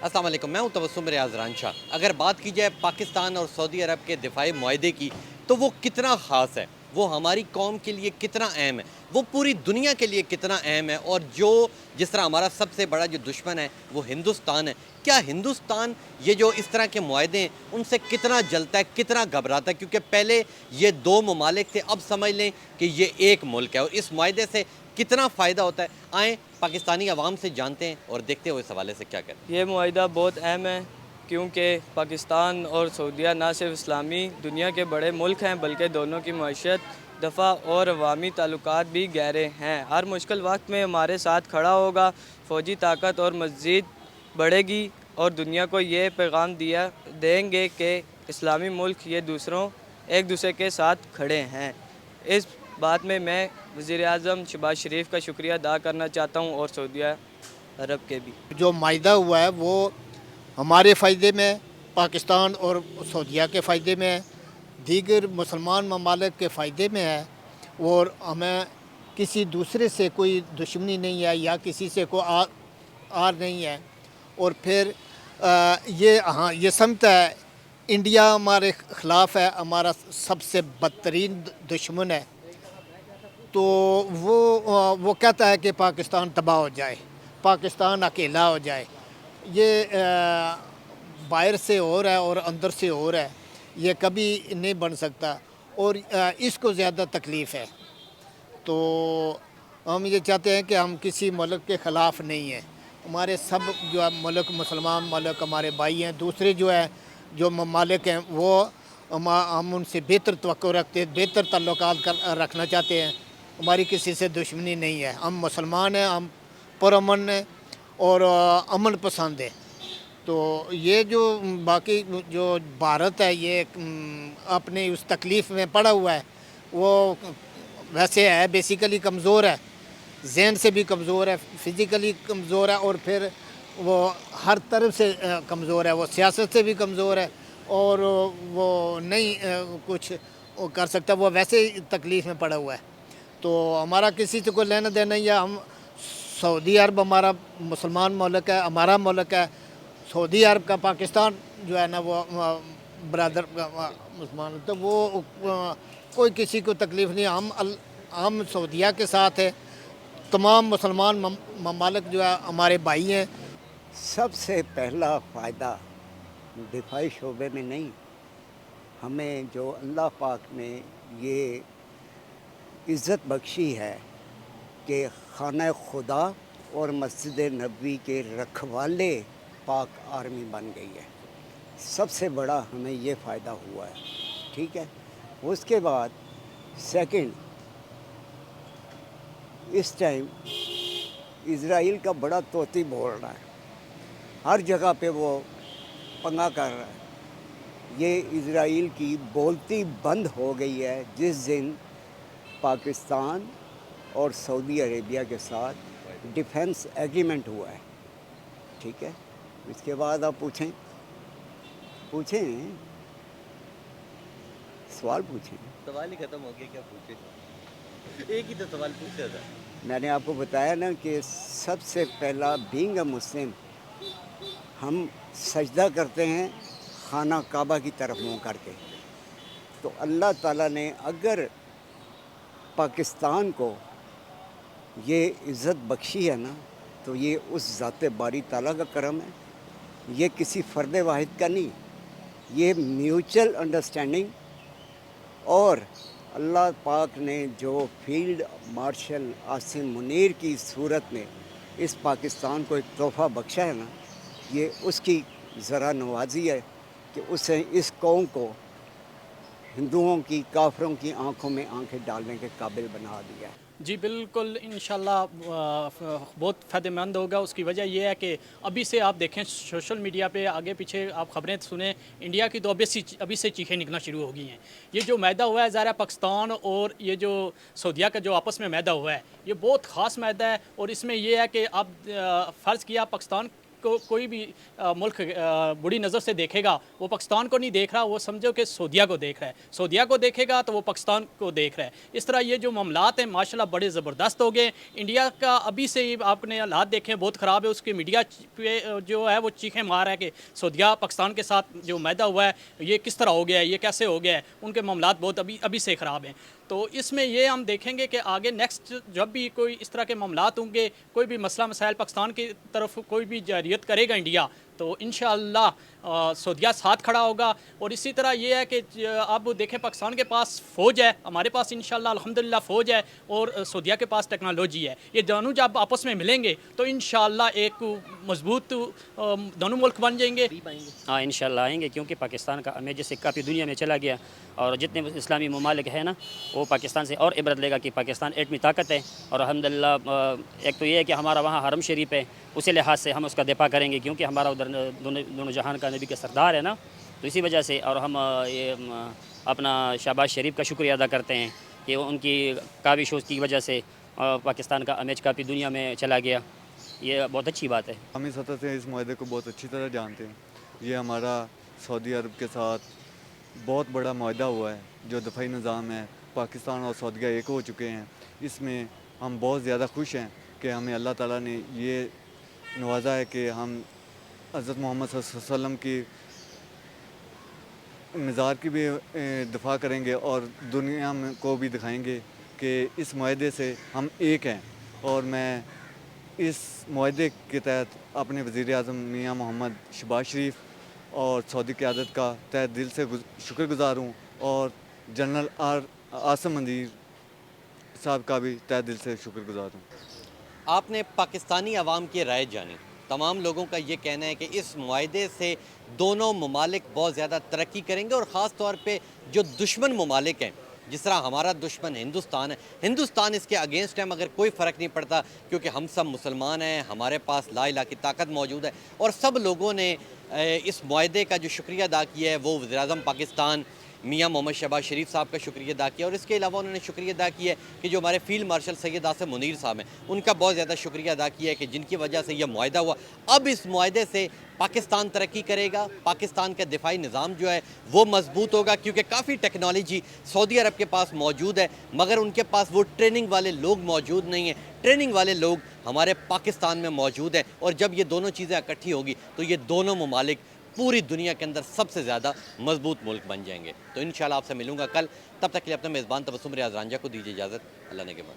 अस्सलाम वालेकुम, मैं हूं तबस्सुम रियाज रांझा। अगर बात की जाए पाकिस्तान और सऊदी अरब के दिफाई मुआहदे की, तो वो कितना ख़ास है, वो हमारी कौम के लिए कितना अहम है, वो पूरी दुनिया के लिए कितना अहम है। और जिस तरह हमारा सबसे बड़ा जो दुश्मन है वो हिंदुस्तान है, क्या हिंदुस्तान ये जो इस तरह के मुआहदे हैं उनसे कितना जलता है, कितना घबराता है? क्योंकि पहले ये दो ममालिक थे, अब समझ लें कि ये एक मुल्क है और इस मुआहदे से कितना फ़ायदा होता है। आएँ पाकिस्तानी अवाम से जानते हैं और देखते हुए इस हवाले से क्या कहते हैं। ये मुआहिदा बहुत अहम है क्योंकि पाकिस्तान और सऊदीया ना सिर्फ इस्लामी दुनिया के बड़े मुल्क हैं बल्कि दोनों की मईशत दफ़ा और अवामी ताल्लुकात भी गहरे हैं। हर मुश्किल वक्त में हमारे साथ खड़ा होगा, फ़ौजी ताकत और मज़ीद बढ़ेगी और दुनिया को ये पैगाम दिया देंगे कि इस्लामी मुल्क एक दूसरे के साथ खड़े हैं। इस बात में मैं वज़ीर आज़म शहबाज शरीफ का शुक्रिया अदा करना चाहता हूँ और सऊदी अरब के भी। जो मायदा हुआ है वो हमारे फ़ायदे में है, पाकिस्तान और सऊदीया के फ़ायदे में है, दीगर मुसलमान ममालिक के फ़ायदे में है। और हमें किसी दूसरे से कोई दुश्मनी नहीं है या किसी से कोई आर नहीं है। और फिर ये समझता है इंडिया हमारे ख़िलाफ़ है, हमारा सबसे बदतरीन दुश्मन है, तो वो कहता है कि पाकिस्तान तबाह हो जाए, पाकिस्तान अकेला हो जाए। ये बाहर से हो रहा है और अंदर से हो रहा है, ये कभी नहीं बन सकता और इसको ज़्यादा तकलीफ़ है। तो हम ये चाहते हैं कि हम किसी मुल्क के ख़िलाफ़ नहीं हैं। हमारे सब जो है मुल्क मुसलमान मुल्क हमारे भाई हैं, दूसरे जो ममालिक हैं वो हम उनसे बेहतर तवक्को रखते हैं, बेहतर ताल्लुकात रखना चाहते हैं। हमारी किसी से दुश्मनी नहीं है, हम मुसलमान हैं, हम पुरअमन हैं और अमन पसंद है। तो ये जो बाकी जो भारत है ये अपनी उस तकलीफ़ में पड़ा हुआ है, वो वैसे है बेसिकली कमज़ोर है, ज़हन से भी कमज़ोर है, फ़िज़िकली कमज़ोर है और फिर वो हर तरफ से कमज़ोर है, वो सियासत से भी कमज़ोर है और वो नहीं कुछ वो कर सकता, वो वैसे ही तकलीफ़ में पड़ा हुआ है। तो हमारा किसी से कोई लेना देना नहीं है। हम सऊदी अरब हमारा मुसलमान मुल्क है, हमारा मुल्क है। सऊदी अरब का पाकिस्तान जो है ना वो ब्रदर मुसलमान, तो वो कोई किसी को तकलीफ़ नहीं। हम सऊदीया के साथ है, तमाम मुसलमान ममालिक जो है हमारे भाई हैं। सबसे पहला फ़ायदा दिफाई शोबे में नहीं, हमें जो अल्लाह पाक ने ये इज़्ज़त बख्शी है कि खाना खुदा और मस्जिद नबवी के रखवाले पाक आर्मी बन गई है। सबसे बड़ा हमें ये फ़ायदा हुआ है, ठीक है। उसके बाद सेकंड, इस टाइम इज़राइल का बड़ा तोती बोल रहा है, हर जगह पे वो पंगा कर रहा है। ये इज़राइल की बोलती बंद हो गई है जिस दिन पाकिस्तान और सऊदी अरेबिया के साथ डिफेंस एग्रीमेंट हुआ है, ठीक है। इसके बाद आप पूछें सवाल पूछें। सवाल ही ख़त्म हो गया, क्या पूछे? एक ही तो सवाल पूछा था। मैंने आपको बताया ना कि सबसे पहला बीइंग अ मुस्लिम हम सजदा करते हैं खाना काबा की तरफ मुँह करके। तो अल्लाह ताला ने अगर पाकिस्तान को ये इज़्ज़त बख्शी है ना, तो ये उस ज़ाते बारी ताला का करम है, ये किसी फ़र्द वाहिद का नहीं, ये म्यूचुअल अंडरस्टैंडिंग। और अल्लाह पाक ने जो फील्ड मार्शल आसिम मुनीर की सूरत में इस पाकिस्तान को एक तोहफ़ा बख्शा है ना, ये उसकी ज़रा नवाजी है कि उसने इस कौम को हिंदुओं की, काफिरों की आंखों में आंखें डालने के काबिल बना दिया है। जी बिल्कुल, इंशाल्लाह बहुत फ़ायदेमंद होगा। उसकी वजह यह है कि अभी से आप देखें सोशल मीडिया पे आगे पीछे आप ख़बरें सुने, इंडिया की तो अभी से चीखें निकलना शुरू हो गई हैं। ये जो मैदा हुआ है ज़ाहिर पाकिस्तान और ये जो सऊदीया का जो आपस में मैदा हुआ है, ये बहुत ख़ास मैदा है। और इसमें यह है कि आप फ़र्ज़ किया पाकिस्तान को कोई भी मुल्क बुरी नज़र से देखेगा, वो पाकिस्तान को नहीं देख रहा, वो समझो कि सऊदीया को देख रहा है। सऊदीया को देखेगा तो वो पाकिस्तान को देख रहा है। इस तरह ये जो मामलात हैं माशाल्लाह बड़े ज़बरदस्त हो गए। इंडिया का अभी से ही आपने हालात देखे बहुत ख़राब है, उसकी मीडिया पे जो है वो चीखें मार है कि सऊदीया पाकिस्तान के साथ जो मायदा हुआ है ये किस तरह हो गया है, ये कैसे हो गया है, उनके मामलात बहुत अभी से ख़राब हैं। तो इसमें ये हम देखेंगे कि आगे नेक्स्ट जब भी कोई इस तरह के मामलात होंगे, कोई भी मसला मसाइल पाकिस्तान की तरफ कोई भी जारियत करेगा इंडिया, तो इंशाअल्लाह सऊदीया साथ खड़ा होगा। और इसी तरह ये है कि आप देखें पाकिस्तान के पास फ़ौज है, हमारे पास इंशाअल्लाह अल्हम्दुलिल्लाह फ़ौज है और सऊदीया के पास टेक्नोलॉजी है। ये दोनों जब आपस में मिलेंगे तो इंशाअल्लाह एक मजबूत दोनों मुल्क बन जाएंगे। हाँ इंशाअल्लाह आएंगे, क्योंकि पाकिस्तान का इमेज जैसे काफ़ी दुनिया में चला गया और जितने इस्लामी ममालिक है ना वो पाकिस्तान से और इबरत लेगा कि पाकिस्तान एटमी ताकत है। और अल्हम्दुलिल्लाह एक तो ये है कि हमारा वहाँ हरम शरीफ है, उसी लिहाज से हम उसका दिफा करेंगे, क्योंकि हमारा उधर दोनों जहान का नबी के सरदार है ना, तो इसी वजह से। और हम ये अपना शहबाज शरीफ का शुक्रिया अदा करते हैं कि उनकी काविशों की वजह से पाकिस्तान का इमेज काफ़ी दुनिया में चला गया। ये बहुत अच्छी बात है। हम इस सतह से इस माहदे को बहुत अच्छी तरह जानते हैं। ये हमारा सऊदी अरब के साथ बहुत बड़ा माहदा हुआ है, जो दफ़ाई निज़ाम है। पाकिस्तान और सऊदीया एक हो चुके हैं। इसमें हम बहुत ज़्यादा खुश हैं कि हमें अल्लाह ताला ने ये नवाजा है कि हम हज़रत मोहम्मद सल्लल्लाहु अलैहि वसल्लम की मज़ार की भी दिफा करेंगे और दुनिया में को भी दिखाएंगे कि इस माहदे से हम एक हैं। और मैं इस माहदे के तहत अपने वज़ीर आज़म मियाँ मोहम्मद शहबाज शरीफ और सऊदी क़यादत का तहे दिल से शुक्रगुज़ार हूँ, और जनरल आसिम मंजीर साहब का भी तहे दिल से शुक्रगुज़ार हूँ। आपने पाकिस्तानी अवाम की राय जानी। तमाम लोगों का ये कहना है कि इस मुआहदे से दोनों ममालिक बहुत ज़्यादा तरक्की करेंगे, और ख़ास तौर पे जो दुश्मन ममालिक हैं, जिस तरह हमारा दुश्मन हिंदुस्तान है, हिंदुस्तान इसके अगेंस्ट है, मगर कोई फ़र्क नहीं पड़ता क्योंकि हम सब मुसलमान हैं, हमारे पास ला इलाहा की ताकत मौजूद है। और सब लोगों ने इस मुआहदे का जो शुक्रिया अदा किया है वो वज़ीर-ए-आज़म पाकिस्तान मियाँ मोहम्मद शहबाज शरीफ साहब का शुक्रिया अदा किया, और इसके अलावा उन्होंने शुक्रिया अदा किया है कि जो हमारे फील्ड मार्शल सैयद आसिम मुनीर साहब हैं उनका बहुत ज़्यादा शुक्रिया अदा किया है कि जिनकी वजह से यह मुआहदा हुआ। अब इस मुआहदे से पाकिस्तान तरक्की करेगा, पाकिस्तान का दिफाई निज़ाम जो है वो मजबूत होगा, क्योंकि काफ़ी टेक्नोलॉजी सऊदी अरब के पास मौजूद है, मगर उनके पास वो ट्रेनिंग वाले लोग मौजूद नहीं हैं। ट्रेनिंग वाले लोग हमारे पाकिस्तान में मौजूद हैं, और जब ये दोनों चीज़ें इकट्ठी होगी तो ये दोनों ममालिक पूरी दुनिया के अंदर सबसे ज़्यादा मजबूत मुल्क बन जाएंगे। तो इंशाल्लाह आपसे मिलूंगा कल, तब तक के लिए अपने मेज़बान तबस्सुम रियाज़ रांझा को दीजिए इजाज़त। अल्लाह ने के बाद।